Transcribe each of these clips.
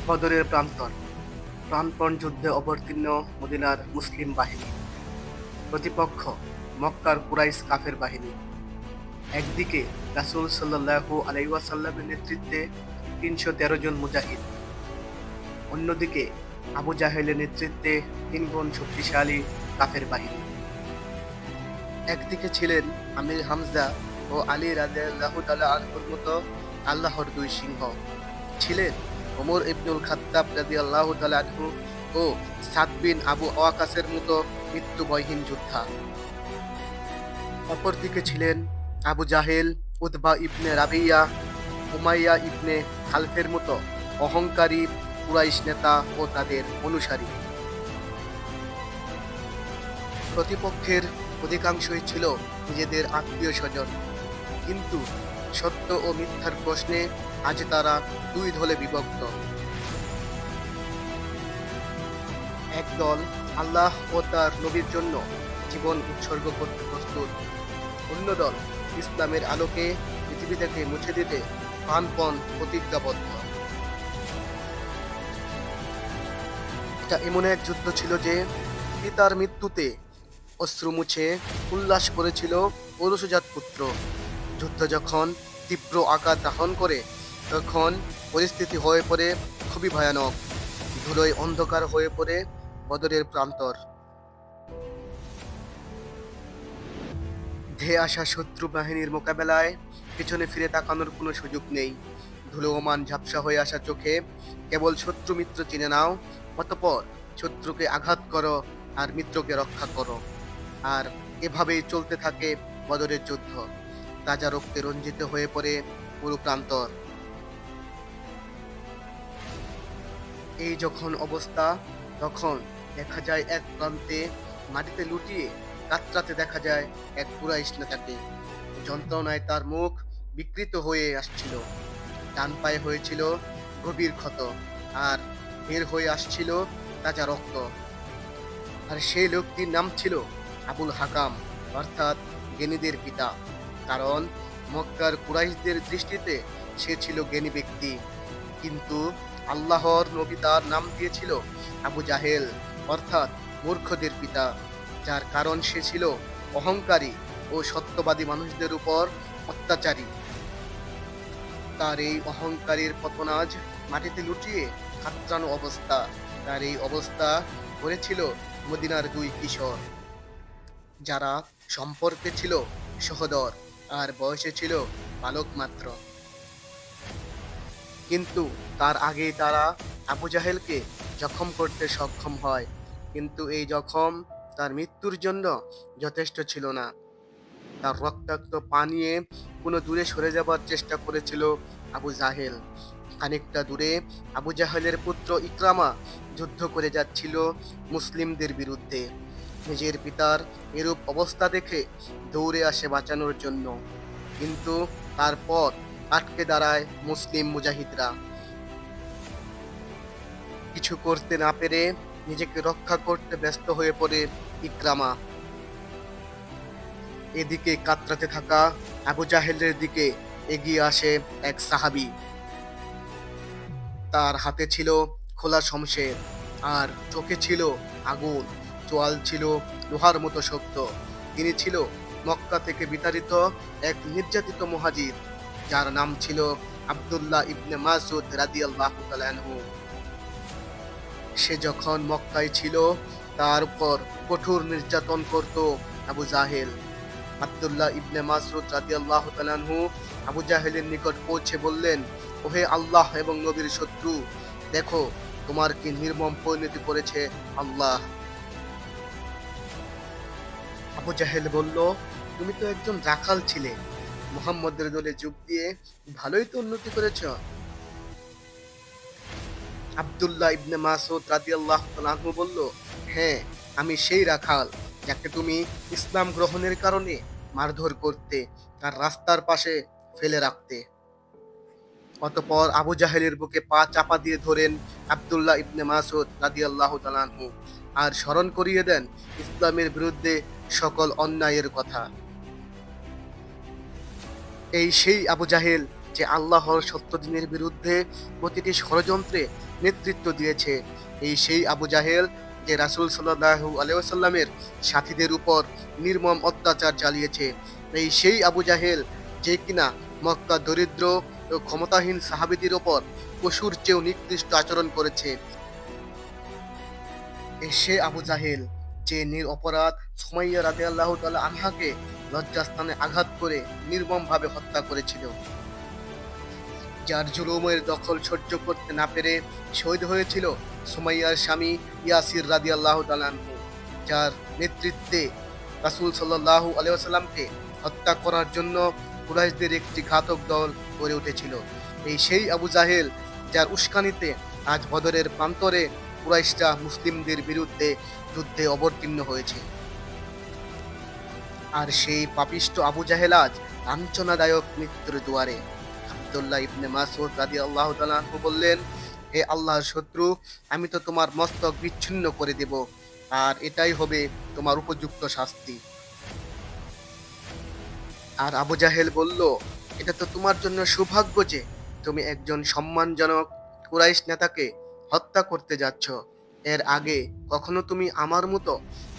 বদরের প্রান্তর। প্রাণপণ যুদ্ধে অবতীর্ণ মদিনার মুসলিম বাহিনী। প্রতিপক্ষ মক্কার কুরাইশ কাফের বাহিনী। একদিকে রাসূল সাল্লাল্লাহু আলাইহি ওয়াসাল্লামের নেতৃত্বে ৩১৩ জন মুজাহিদ, অন্যদিকে আবু জাহেলের নেতৃত্বে ৩ গুণ শক্তিশালী কাফের বাহিনী। একদিকে ছিলেন আমির হামজা ও আলী রাদিয়াল্লাহু তাআলা আনহুর মতো আল্লাহর দুই সিংহ, ছিলেন ওমর ইবনুল খাত্তাব রাদিয়াল্লাহু তাআলা আনহু ও সাদ বিন আবু ওয়াকাসের মতো মৃত্যুভয়হীন যোদ্ধা। অপরদিকে ছিলেন আবু জাহেল, উতবা ইবনে রাবিয়া, উমাইয়া ইবনে খালফের মতো অহংকারী কুরাইশ নেতা ও তাদের অনুসারী। প্রতিপক্ষের অধিকাংশই ছিল নিজেদের আত্মীয় স্বজন, কিন্তু সত্য ও মিথ্যার প্রশ্নে আজ তারা দুই দলে বিভক্ত। একদল আল্লাহ ও তার নবীর জন্য জীবন উৎসর্গ করতে প্রস্তুত, অন্য দল ইসলামের আলোকে পৃথিবী থেকে মুছে দিতে প্রাণপণ প্রতিজ্ঞাবদ্ধ। এটা এমন এক যুদ্ধ ছিল যে পিতার মৃত্যুতে অশ্রু মুছে উল্লাস করেছিল ঔরসজাত পুত্র। যুদ্ধ যখন তীব্র আকার ধারণ করে তখন পরিস্থিতি হয়ে পড়ে খুবই ভয়ানক। ধুলোয় অন্ধকার হয়ে পড়ে বদরের প্রান্তর। ধেয়ে আসা শত্রু বাহিনীর মোকাবেলায় পিছনে ফিরে তাকানোর কোনো সুযোগ নেই। ধুলোমান ঝাপসা হয়ে আসা চোখে কেবল শত্রু মিত্র চিনে নাও, অতঃপর শত্রুকে আঘাত করো আর মিত্রকে রক্ষা করো। আর এভাবেই চলতে থাকে বদরের যুদ্ধ। তাজা রক্তে রঞ্জিত হয়ে পড়ে পুরো প্রান্তর। এই যখন অবস্থা, তখন দেখা যায় এক প্রান্তে মাটিতে লুটিয়ে কাতরাতে দেখা যায় এক কুরাইশ নেতাকে। যন্ত্রণায় তার মুখ বিকৃত হয়ে আসছিল, ডান পায়ে হয়েছিল গভীর ক্ষত, আর বের হয়ে আসছিল তাজা রক্ত। আর সেই লোকটির নাম ছিল আবুল হাকাম, অর্থাৎ জ্ঞানীদের পিতা। কারণ মক্কার কুরাইশদের দৃষ্টিতে সে ছিল জ্ঞানী ব্যক্তি, কিন্তু আল্লাহর নবী তার নাম দিয়েছিল আবু জাহেল, অর্থাৎ মূর্খদের পিতা। যার কারণ সে ছিল অহংকারী ও সত্যবাদী মানুষদের উপর অত্যাচারী। তার এই অহংকারীর পতন আজ মাটিতে লুটিয়ে কাতরানো অবস্থা। তার এই অবস্থা করেছিল মদিনার দুই কিশোর, যারা সম্পর্কে ছিল সহোদর আর বয়সে ছিল বালক মাত্র। কিন্তু তার আগেই তারা আবু জাহেলকে জখম করতে সক্ষম হয়, কিন্তু এই জখম তার মৃত্যুর জন্য যথেষ্ট ছিল না। তার রক্তাক্ত পা নিয়ে কোনো দূরে সরে যাবার চেষ্টা করেছিল আবু জাহেল। খানিকটা দূরে আবু জাহেলের পুত্র ইকরামা যুদ্ধ করে যাচ্ছিল মুসলিমদের বিরুদ্ধে। নিজের পিতার এরূপ অবস্থা দেখে দৌড়ে আসে বাঁচানোর জন্য, কিন্তু তারপর আটকে দাঁড়ায় মুসলিম মুজাহিদরা। কিছু করতে না পেরে নিজেকে রক্ষা করতে ব্যস্ত হয়ে পড়ে ইকরামা। এদিকে কাতরাতে থাকা আবু জাহেলের দিকে এগিয়ে আসে এক সাহাবী। তার হাতে ছিল খোলা শমশের, আর চোখে ছিল আগুন, চোয়াল ছিল লোহার মতো শক্ত। তিনি ছিল মক্কা থেকে বিতাড়িত এক নির্যাতিত মুহাজির, যার নাম ছিল আব্দুল্লাহ ইবনে মাসউদ রাদিয়াল্লাহু তাআলা আনহু। সে যখন মক্কায় ছিল, তার উপর কঠোর নির্যাতন করত আবু জাহেল। আব্দুল্লাহ ইবনে মাসউদ রাদিয়াল্লাহু তাআলা আনহু আবু জাহেলের নিকট পৌঁছে বললেন, ওহে আল্লাহ এবং নবীর শত্রু, দেখো তোমার কি নির্মম পরিণতি করেছে আল্লাহ। আবু জাহেল বলল, তুমি তো একজন রাখাল ছিলে, মুহাম্মদের দলে যোগ দিয়ে ভালোই তো উন্নতি করেছ। আব্দুল্লাহ ইবনে মাসউদ রাদিয়াল্লাহু তাআলা আনহু বলল, হ্যাঁ, আমি সেই রাখাল যাকে তুমি ইসলাম গ্রহণের কারণে মারধর করতে আর রাস্তার পাশে ফেলে রাখতে। অতঃপর আবু জাহেলের বুকে পা চাপা দিয়ে ধরেন আব্দুল্লাহ ইবনে মাসউদ রাদিয়াল্লাহু তাআলা আনহু, আর স্মরণ করিয়ে দেন ইসলামের বিরুদ্ধে সকল অন্যায়ের কথা। এই সেই আবু জাহেল যে আল্লাহর সত্য দিনের বিরুদ্ধে প্রতিটি ষড়যন্ত্রে নেতৃত্ব দিয়েছে। এই সেই আবু জাহেল যে রাসূল সাল্লাল্লাহু আলাইহি ওয়াসাল্লামের সাথীদের উপর নির্মম অত্যাচার চালিয়েছে। এই সেই আবু জাহেল যে কিনা মক্কা দরিদ্র ও ক্ষমতাহীন সাহাবীদের উপর পশুর চেয়েও নিকৃষ্ট আচরণ করেছে। সে আবু জাহেল যে নিরপরাধ সুমাইয়া রাদিয়াল্লাহু তাআলা আনহাকে লজ্জাস্থানে আঘাত করে নির্মমভাবে হত্যা করেছিল, যার জুলুমের দখল সহ্য করতে না পেরে শহীদ হয়েছিল সুমাইয়ার স্বামী ইয়াসির রাদিয়াল্লাহু তাআলা আনহু, যার নেতৃত্বে রাসূল সাল্লাল্লাহু আলাইহি ওয়াসাল্লামকে হত্যা করার জন্য কুরাইশদের একটি ঘাতক দল গড়ে উঠেছিল। এই সেই আবু জাহেল যার উস্কানিতে আজ বদরের প্রান্তরে কুরাইশরা মুসলিমদের বিরুদ্ধে যুদ্ধে অবতীর্ণ হয়েছে। আর সেই পাপিষ্ট আবু জাহেল আজ লাঞ্ছনাদায়ক মৃত্যুর দুয়ারে। আব্দুল্লাহ ইবনে মাসউদ রাদিয়াল্লাহু তাআলা আনহু বললেন, হে আল্লাহর শত্রু, আমি তো তোমার মস্তক বিচ্ছিন্ন করে দেব, আর এটাই হবে তোমার উপযুক্ত শাস্তি। আর আবু জাহেল বলল, এটা তো তোমার জন্য সৌভাগ্য যে তুমি একজন সম্মানজনক কুরাইশ নেতাকে হত্যা করতে যাচ্ছ। এর আগে কখনো তুমি আমার মতো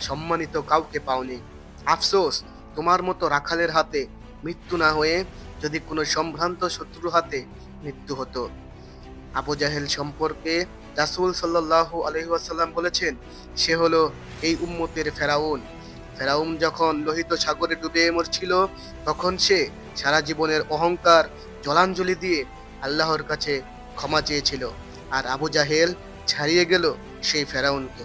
সম্মানিত কাউকে পাওনি। আফসোস, তোমার মতো রাখালের হাতে মৃত্যু না হয়ে যদি কোনো সম্ভ্রান্ত শত্রুর হাতে মৃত্যু হতো। আবু জাহেল সম্পর্কে রাসূল সাল্লাল্লাহু আলাইহি ওয়াসাল্লাম বলেছেন, সে হলো এই উম্মতের ফেরাউন। ফেরাউন যখন লোহিত সাগরে ডুবে মরছিল, তখন সে সারা জীবনের অহংকার জলাঞ্জলি দিয়ে আল্লাহর কাছে ক্ষমা চেয়েছিল। আর আবু জাহেল ছাড়িয়ে গেল সেই ফেরাউনকে।